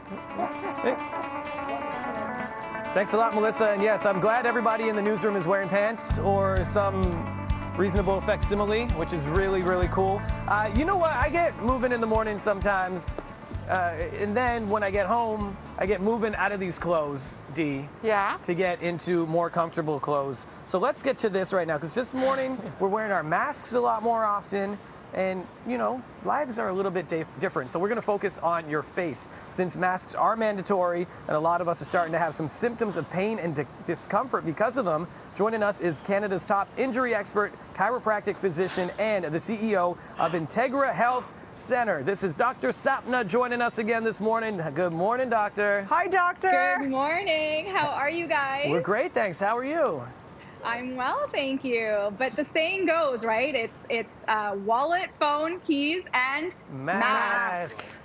Hey. Thanks a lot, Melissa. And yes, I'm glad everybody in the newsroom is wearing pants or some reasonable facsimile, which is really, really cool. You know what? I get moving in the morning sometimes. And then when I get home, I get moving out of these clothes, Dee, to get into more comfortable clothes. So let's get to this right now, because this morning we're wearing our masks a lot more often. And, you know, lives are a little bit different. So we're going to focus on your face, since masks are mandatory and a lot of us are starting to have some symptoms of pain and discomfort because of them. Joining us is Canada's top injury expert, chiropractic physician, and the CEO of Integra Health Center. This is Dr. Sapna joining us again this morning. Good morning, doctor. Hi, doctor. Good morning. How are you guys? We're great, thanks. How are you? I'm well, thank you. But the saying goes, right? It's wallet, phone, keys, and masks.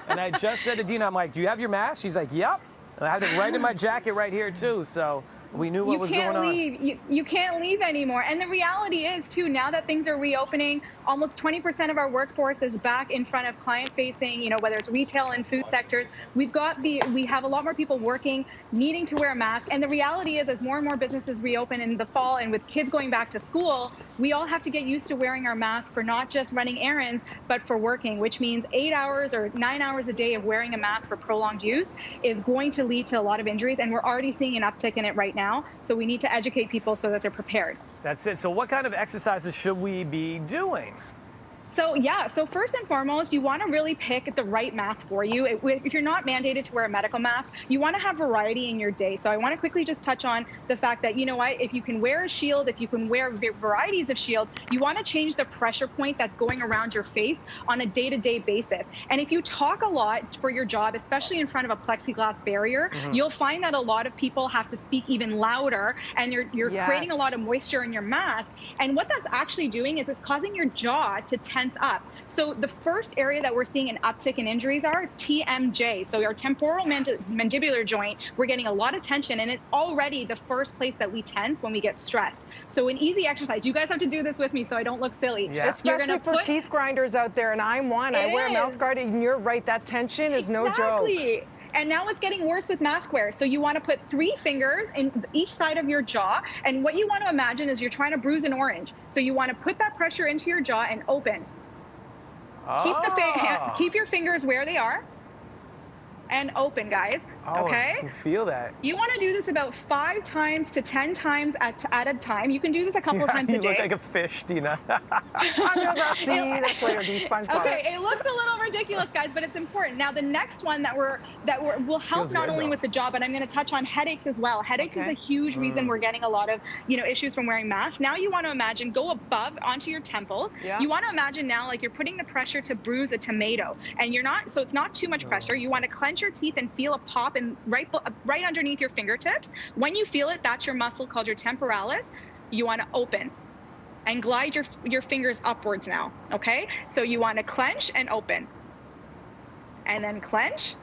And I just said to Dina, I'm like, do you have your mask? She's like, yep. And I have it right in my jacket right here too. So we knew what was going on. You can't leave anymore. And the reality is, too, now that things are reopening, almost 20% of our workforce is back in front of client-facing, you know, whether it's retail and food sectors. We have a lot more people working, needing to wear a mask. And the reality is, as more and more businesses reopen in the fall and with kids going back to school, we all have to get used to wearing our mask for not just running errands, but for working, which means 8 hours or 9 hours a day of wearing a mask for prolonged use is going to lead to a lot of injuries. And we're already seeing an uptick in it right now. So we need to educate people so that they're prepared. That's it. So what kind of exercises should we be doing? So first and foremost, you want to really pick the right mask for you. If you're not mandated to wear a medical mask, you want to have variety in your day. So I want to quickly just touch on the fact that, you know what, if you can wear a shield, if you can wear varieties of shield, you want to change the pressure point that's going around your face on a day-to-day basis. And if you talk a lot for your job, especially in front of a plexiglass barrier, you'll find that a lot of people have to speak even louder, and you're creating a lot of moisture in your mask. And what that's actually doing is it's causing your jaw to tense up. So the first area that we're seeing an uptick in injuries are TMJ. So our temporal mandibular joint, we're getting a lot of tension, and it's already the first place that we tense when we get stressed. So an easy exercise, you guys have to do this with me so I don't look silly. Yeah. Especially for teeth grinders out there, and I'm one. I wear a mouth guard, and you're right, that tension is no joke. And now it's getting worse with mask wear. So you want to put 3 fingers in each side of your jaw. And what you want to imagine is you're trying to bruise an orange. So you want to put that pressure into your jaw and open. Keep your fingers where they are and open, guys. Okay? I can feel that. You want to do this about 5 times to 10 times at a time. You can do this a couple of times a day. You look like a fish, Dina. That's later, SpongeBob. Okay, it looks a little ridiculous, guys, but it's important. Now, the next one that will help not only with the jaw, but I'm going to touch on headaches as well. Headaches is a huge reason we're getting a lot of, issues from wearing masks. Now you want to imagine, go above onto your temples. You want to imagine now like you're putting the pressure to bruise a tomato, and so it's not too much pressure. You want to clench your teeth and feel a pop and right underneath your fingertips. When you feel it, that's your muscle called your temporalis. You want to open and glide your fingers upwards now, okay? So you want to clench and open, and then clench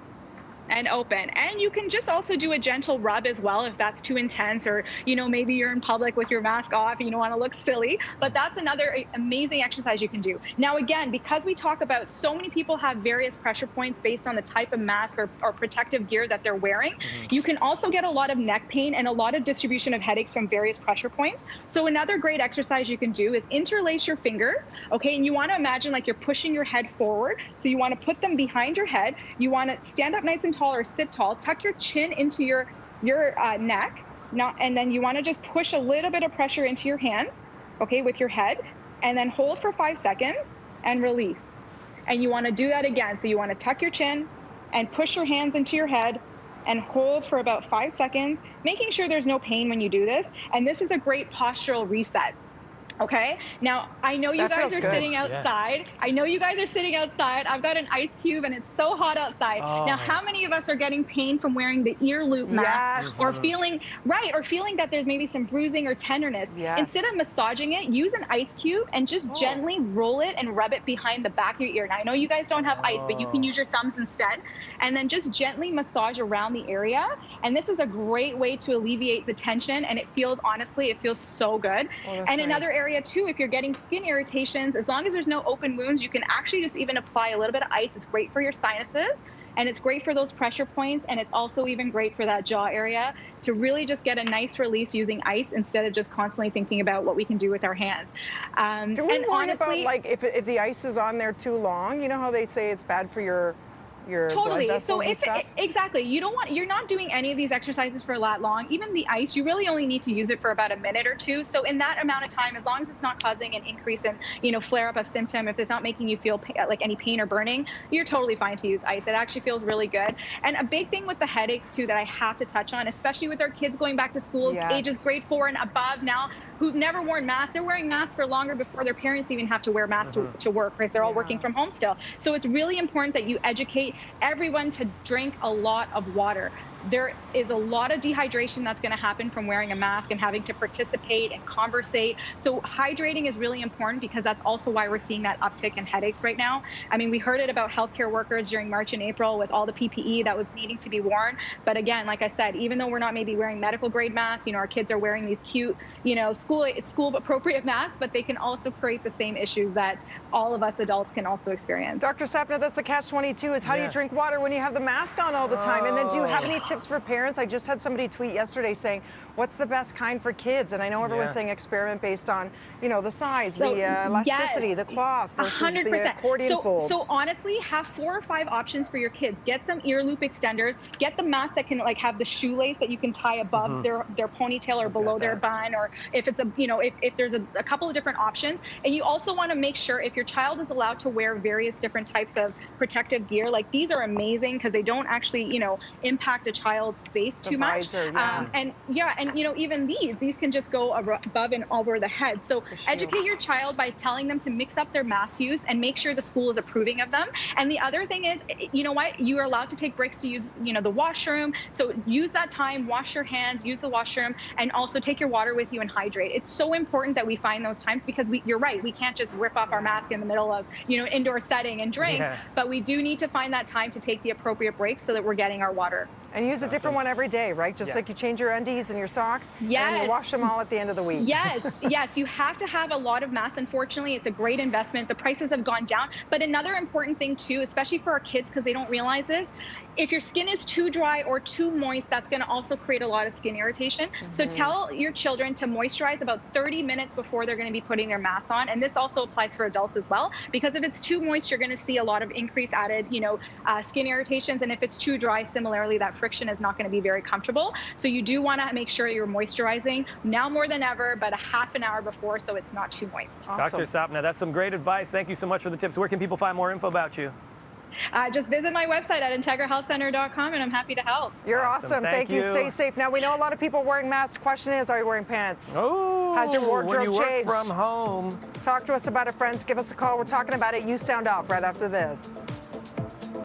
and open. And you can just also do a gentle rub as well if that's too intense, or maybe you're in public with your mask off and you don't want to look silly, but that's another amazing exercise you can do. Now again, because we talk about so many people have various pressure points based on the type of mask or protective gear that they're wearing, you can also get a lot of neck pain and a lot of distribution of headaches from various pressure points. So another great exercise you can do is interlace your fingers, okay? And you want to imagine like you're pushing your head forward. So you want to put them behind your head. You want to stand up nice and tall or sit tall, tuck your chin into your neck, and then you want to just push a little bit of pressure into your hands, okay, with your head, and then hold for 5 seconds and release. And you want to do that again. So you want to tuck your chin and push your hands into your head and hold for about 5 seconds, making sure there's no pain when you do this. And this is a great postural reset. Okay, now I know you guys are sitting outside. Yeah. I know you guys are sitting outside. I've got an ice cube and it's so hot outside. Now, how many of us are getting pain from wearing the ear loop mask or feeling that there's maybe some bruising or tenderness? Instead of massaging it, use an ice cube and just gently roll it and rub it behind the back of your ear. Now, I know you guys don't have ice, but you can use your thumbs instead. And then just gently massage around the area. And this is a great way to alleviate the tension. And it feels so good. And another area too, if you're getting skin irritations, as long as there's no open wounds, you can actually just even apply a little bit of ice. It's great for your sinuses. And it's great for those pressure points, and it's also even great for that jaw area to really just get a nice release using ice instead of just constantly thinking about what we can do with our hands. Do we and worry honestly, about, like, if the ice is on there too long? You know how they say it's bad for your totally. blood vessels So and if stuff? exactly, you're not doing any of these exercises for that long. Even the ice, you really only need to use it for about a minute or two. So in that amount of time, as long as it's not causing an increase in, flare up of symptom, if it's not making you feel like any pain or burning, you're totally fine to use ice. It actually feels really good. And a big thing with the headaches too that I have to touch on, especially with our kids going back to school, ages Yes. grade 4 and above now, who've never worn masks. They're wearing masks for longer before their parents even have to wear masks to work, right? They're all working from home still. So it's really important that you educate everyone to drink a lot of water. There is a lot of dehydration that's going to happen from wearing a mask and having to participate and conversate. So hydrating is really important because that's also why we're seeing that uptick in headaches right now. I mean, we heard it about healthcare workers during March and April with all the PPE that was needing to be worn. But again, like I said, even though we're not maybe wearing medical grade masks, our kids are wearing these cute, school appropriate masks, but they can also create the same issues that all of us adults can also experience. Dr. Sapna, that's the catch-22 is how do you drink water when you have the mask on all the time? And then do you have any tips for parents? I just had somebody tweet yesterday saying, what's the best kind for kids? And I know everyone's saying experiment based on, the size, the elasticity, the cloth versus 100%. The accordion fold. So honestly, have 4 or 5 options for your kids. Get some ear loop extenders. Get the mask that can have the shoelace that you can tie above their ponytail or below their bun, or if it's if there's a couple of different options. And you also want to make sure if your child is allowed to wear various different types of protective gear, like these are amazing because they don't actually impact a child's face too much. And even these can just go above and over the head. So educate your child by telling them to mix up their mask use and make sure the school is approving of them. And the other thing is, you are allowed to take breaks to use, the washroom. So use that time, wash your hands, use the washroom, and also take your water with you and hydrate. It's so important that we find those times because you're right, we can't just rip off our mask in the middle of, indoor setting and drink, but we do need to find that time to take the appropriate breaks so that we're getting our water. And use a different one every day, right? Just like you change your undies and your socks, and you wash them all at the end of the week. Yes, you have to have a lot of masks. Unfortunately, it's a great investment. The prices have gone down. But another important thing too, especially for our kids, because they don't realize this, if your skin is too dry or too moist, that's going to also create a lot of skin irritation. So tell your children to moisturize about 30 minutes before they're going to be putting their mask on. And this also applies for adults as well, because if it's too moist, you're going to see a lot of increased added, skin irritations. And if it's too dry, similarly, that friction is not going to be very comfortable. So you do want to make sure you're moisturizing now more than ever, but a half an hour before so it's not too moist. Awesome. Dr. Sapna, that's some great advice. Thank you so much for the tips. Where can people find more info about you? Just visit my website at integrahealthcenter.com, and I'm happy to help. You're awesome. Thank you. Stay safe. Now, we know a lot of people wearing masks. Question is, are you wearing pants? Oh, has your wardrobe when you changed? Work from home. Talk to us about it, friends. Give us a call. We're talking about it. You sound off right after this.